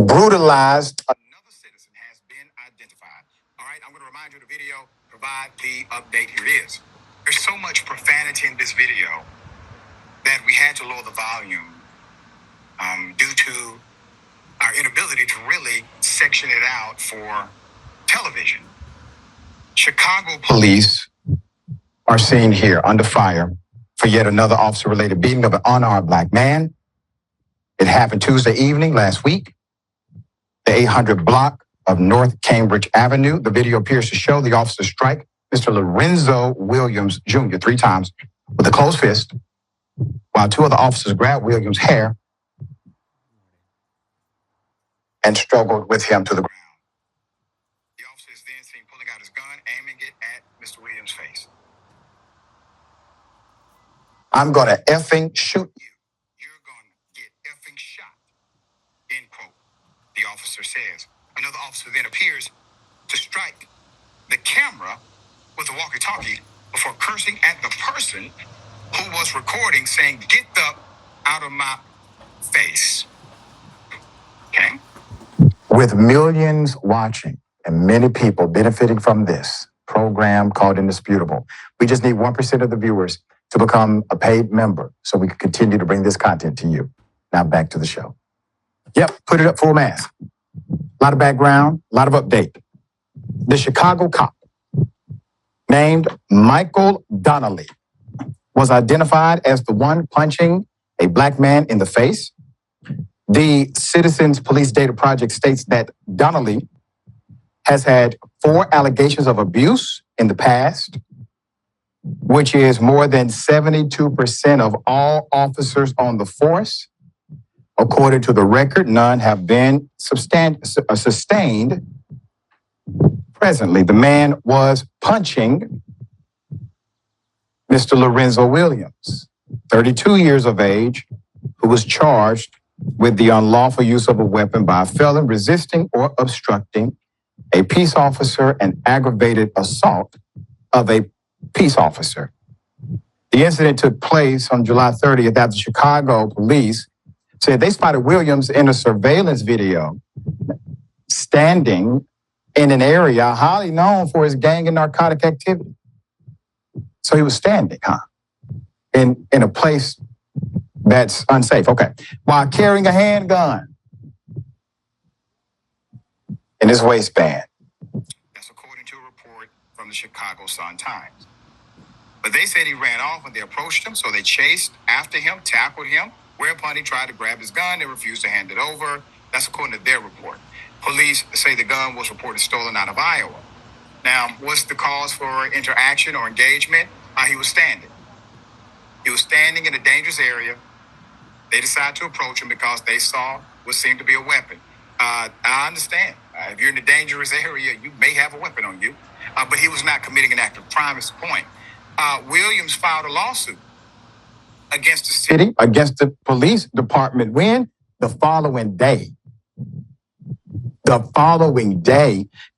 brutalized another citizen has been identified. All right, I'm going to remind you of the video, provide the update. Here it is. There's so much profanity in this video that we had to lower the volume due to our inability to really section it out for television. Chicago police are seen here under fire for yet another officer-related beating of an unarmed black man. It happened Tuesday evening last week, the 800 block of North Cambridge Avenue. The video appears to show the officer strike Mr. Lorenzo Williams Jr. 3 times with a closed fist, while 2 other officers grabbed Williams' hair and struggled with him to the ground. The officer is then seen pulling out his gun, aiming it at Mr. Williams' face. "I'm gonna effing shoot you. You're gonna get effing shot," end quote, the officer says. Another officer then appears to strike the camera with a walkie-talkie before cursing at the person who was recording, saying, "Get the out of my face." Okay? With millions watching and many people benefiting from this program called Indisputable, we just need 1% of the viewers to become a paid member so we can continue to bring this content to you. Now back to the show. Yep, put it up full math. A lot of background, a lot of update. The Chicago cop named Michael Donnelly was identified as the one punching a black man in the face. The Citizens Police Data Project states that Donnelly has had 4 allegations of abuse in the past, which is more than 72% of all officers on the force. According to the record, none have been sustained. Presently, the man was punching Mr. Lorenzo Williams, 32 years of age, who was charged with the unlawful use of a weapon by a felon resisting or obstructing a peace officer and aggravated assault of a peace officer. The incident took place on July 30th after Chicago police said they spotted Williams in a surveillance video standing in an area highly known for his gang and narcotic activity. So he was standing, in a place that's unsafe. Okay. While carrying a handgun in his waistband. That's according to a report from the Chicago Sun-Times. But they said he ran off when they approached him, so they chased after him, tackled him, whereupon he tried to grab his gun and refused to hand it over. That's according to their report. Police say the gun was reported stolen out of Iowa. Now, what's the cause for interaction or engagement? He was standing. He was standing in a dangerous area. They decided to approach him because they saw what seemed to be a weapon. I understand. If you're in a dangerous area, you may have a weapon on you. But he was not committing an act of crime, is the point. Williams filed a lawsuit against the city, against the police department. When? The following day.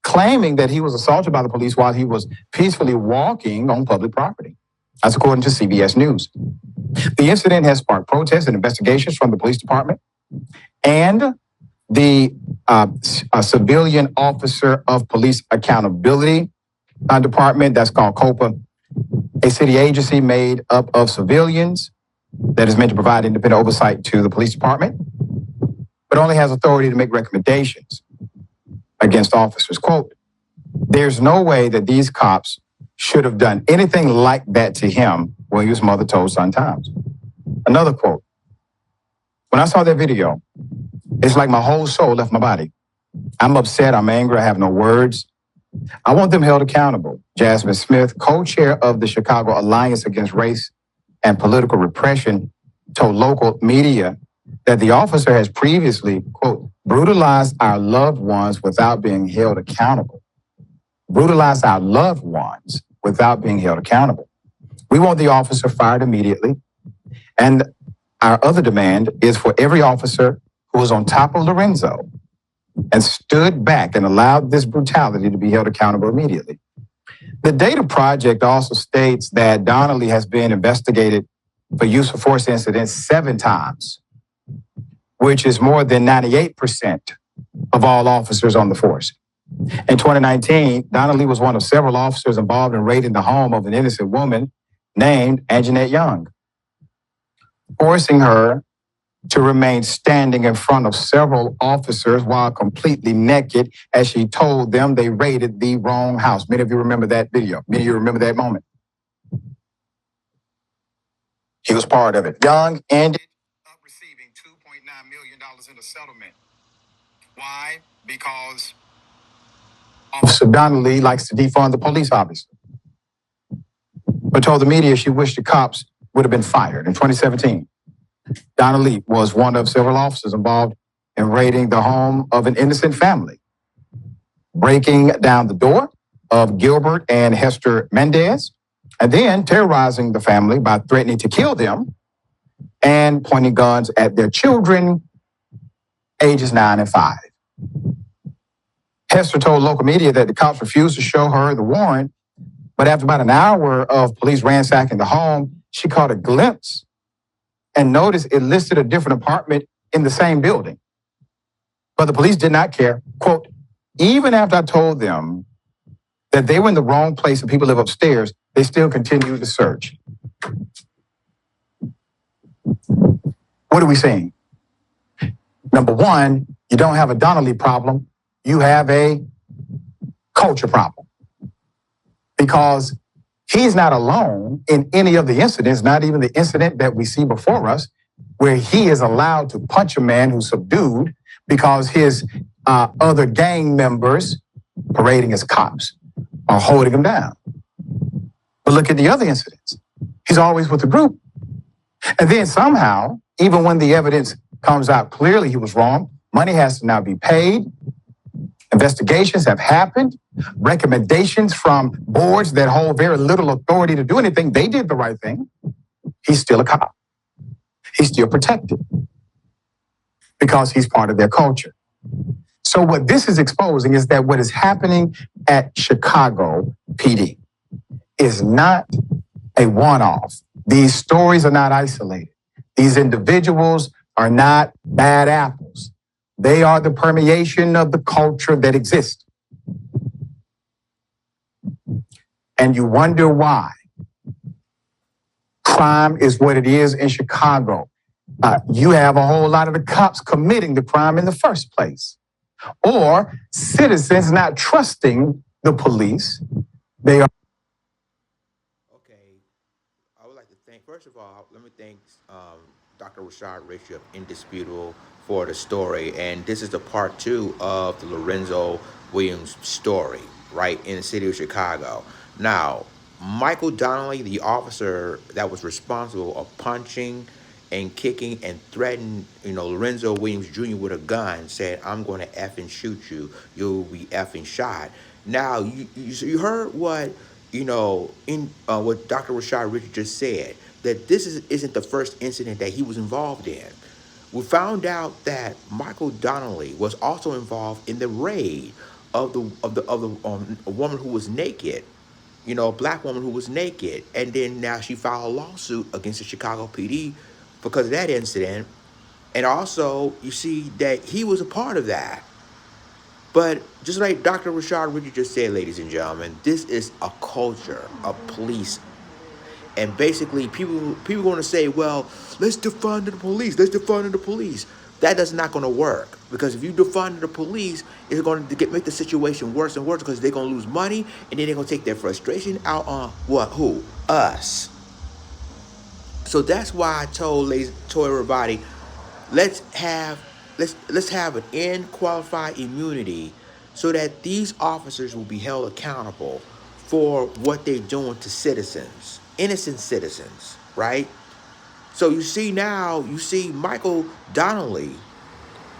Claiming that he was assaulted by the police while he was peacefully walking on public property. That's according to CBS News. The incident has sparked protests and investigations from the police department and the Civilian Officer of Police Accountability Department, that's called COPA, a city agency made up of civilians that is meant to provide independent oversight to the police department, but only has authority to make recommendations against officers. Quote, "There's no way that these cops should have done anything like that to him," Williams' mother told Sun-Times. Another quote, "When I saw that video, it's like my whole soul left my body. I'm upset, I'm angry, I have no words. I want them held accountable." Jasmine Smith, co-chair of the Chicago Alliance Against Race and Political Repression, told local media that the officer has previously, quote, "brutalized our loved ones without being held accountable." Brutalized our loved ones without being held accountable. We want the officer fired immediately. And our other demand is for every officer who was on top of Lorenzo and stood back and allowed this brutality to be held accountable immediately. The Data Project also states that Donnelly has been investigated for use of force incidents 7 times, which is more than 98% of all officers on the force. In 2019, Donnelly was one of several officers involved in raiding the home of an innocent woman named Anjanette Young, forcing her to remain standing in front of several officers while completely naked as she told them they raided the wrong house. Many of you remember that video. Many of you remember that moment. He was part of it. Young ended up receiving $2.9 million in a settlement. Why? Because Officer Donnelly likes to defund the police, obviously, but told the media she wished the cops would have been fired. In 2017, Donnelly was one of several officers involved in raiding the home of an innocent family, breaking down the door of Gilbert and Hester Mendez, and then terrorizing the family by threatening to kill them and pointing guns at their children, ages 9 and 5. Hester told local media that the cops refused to show her the warrant, but after about an hour of police ransacking the home, she caught a glimpse and noticed it listed a different apartment in the same building. But the police did not care. Quote, even after I told them that they were in the wrong place and people live upstairs, they still continued to search. What are we saying? Number one, you don't have a Donnelly problem. You have a culture problem. Because he's not alone in any of the incidents, not even the incident that we see before us, where he is allowed to punch a man who's subdued because his other gang members, parading as cops, are holding him down. But look at the other incidents. He's always with the group. And then somehow, even when the evidence comes out clearly he was wrong, money has to now be paid. Investigations have happened. Recommendations from boards that hold very little authority to do anything. They did the right thing. He's still a cop. He's still protected because he's part of their culture. So what this is exposing is that what is happening at Chicago PD is not a one-off. These stories are not isolated. These individuals are not bad apples. They are the permeation of the culture that exists. And you wonder why crime is what it is in Chicago. You have a whole lot of the cops committing the crime in the first place, or citizens not trusting the police. They are. Okay, I would like to thank, first of all, let me thank Dr. Rashad Richey of Indisputable for the story. And this is the part 2 of the Lorenzo Williams story, right, in the city of Chicago. Now, Michael Donnelly, the officer that was responsible of punching and kicking and threatening, Lorenzo Williams Jr. with a gun, said, I'm going to effing shoot you. You'll be effing shot. Now, you heard what, what Dr. Rashad Richey just said, that this isn't the first incident that he was involved in. We found out that Michael Donnelly was also involved in the raid of a woman who was naked, a black woman who was naked, and then now she filed a lawsuit against the Chicago PD because of that incident. And also, you see that he was a part of that. But just like Dr. Rashad Richey just said, ladies and gentlemen, this is a culture of police. And basically, people going to say, well, let's defund the police. Let's defund the police. That is not going to work. Because if you defund the police, it's going to make the situation worse and worse because they're going to lose money. And then they're going to take their frustration out on what? Who? Us. So that's why I told everybody, let's have an end qualified immunity so that these officers will be held accountable for what they're doing to citizens, innocent citizens, right? So you see Michael Donnelly,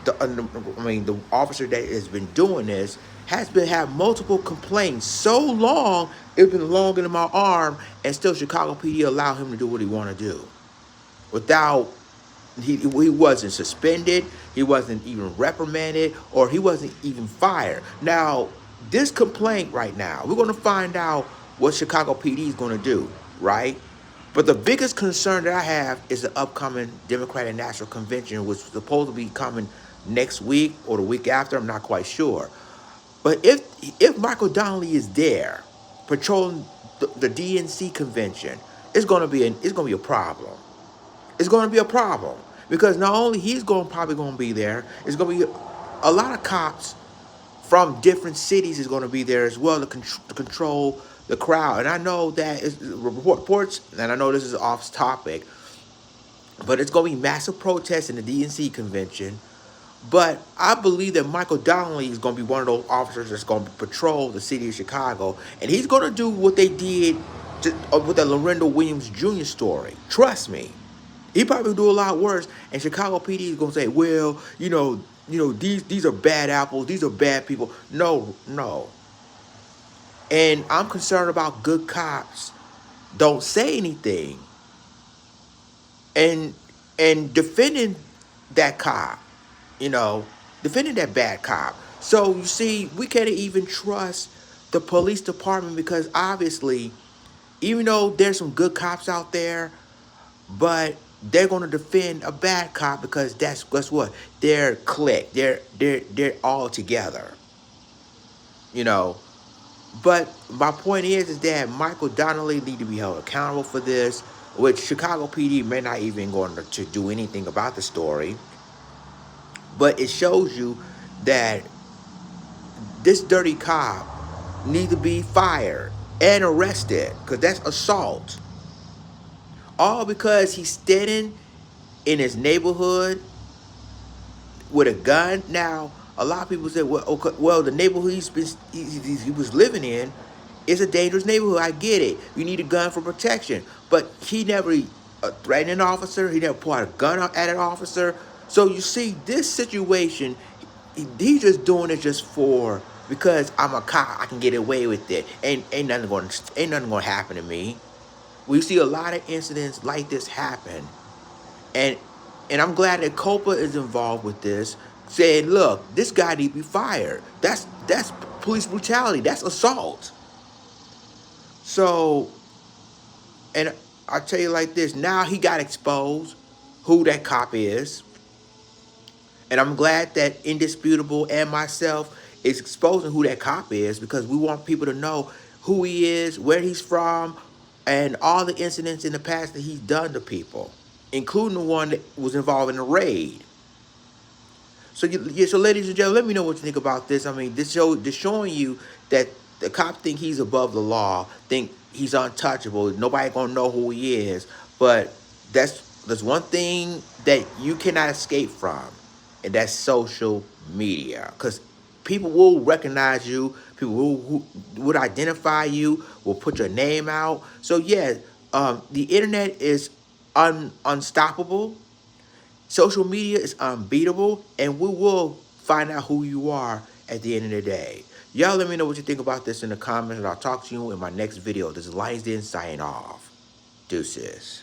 the officer that has been doing this, has had multiple complaints so long, it's been longer than my arm, and still Chicago PD allowed him to do what he want to do. Without, he wasn't suspended, he wasn't even reprimanded, or he wasn't even fired. Now, this complaint right now, we're going to find out what Chicago PD is going to do, right? But the biggest concern that I have is the upcoming Democratic National Convention, which is supposed to be coming next week or the week after. I'm not quite sure. But if Michael Donnelly is there patrolling the DNC convention, it's gonna be a problem. It's gonna be a problem because not only he's probably gonna be there, it's gonna be a lot of cops from different cities is going to be there as well to control the crowd. And I know that reports, and I know this is off topic, but it's going to be massive protests in the DNC convention. But I believe that Michael Donnelly is going to be one of those officers that's going to patrol the city of Chicago, and he's going to do what they did with the Lorenzo Williams Jr. story. Trust me. He probably do a lot worse, and Chicago PD is gonna say, "Well, these are bad apples. These are bad people." No, no. And I'm concerned about good cops don't say anything, and defending that cop, defending that bad cop. So you see, we can't even trust the police department because obviously, even though there's some good cops out there, but they're going to defend a bad cop because that's what they're clique. They're all together, you know. But my point is that Michael Donnelly need to be held accountable for this, which Chicago PD may not even going to do anything about the story. But it shows you that this dirty cop need to be fired and arrested because that's assault. All because he's standing in his neighborhood with a gun. Now, a lot of people say, well, okay, well, the neighborhood he was living in is a dangerous neighborhood. I get it. You need a gun for protection. But he never threatened an officer. He never pulled a gun at an officer. So you see, this situation, he's just doing it just because I'm a cop, I can get away with it. Ain't nothing gonna happen to me. We see a lot of incidents like this happen. And I'm glad that Copa is involved with this, saying, look, this guy need to be fired. That's police brutality. That's assault. So, and I'll tell you like this, now he got exposed who that cop is. And I'm glad that Indisputable and myself is exposing who that cop is because we want people to know who he is, where he's from, and all the incidents in the past that he's done to people, including the one that was involved in the raid. So, so ladies and gentlemen, let me know what you think about this. I mean, this showing you that the cop think he's above the law, think he's untouchable. Nobody gonna know who he is. But there's one thing that you cannot escape from, and that's social media. Because people will recognize you. People who would identify you, will put your name out. So yeah, the internet is unstoppable. Social media is unbeatable, and we will find out who you are at the end of the day. Y'all let me know what you think about this in the comments, and I'll talk to you in my next video. This is Lions Den signing off. Deuces.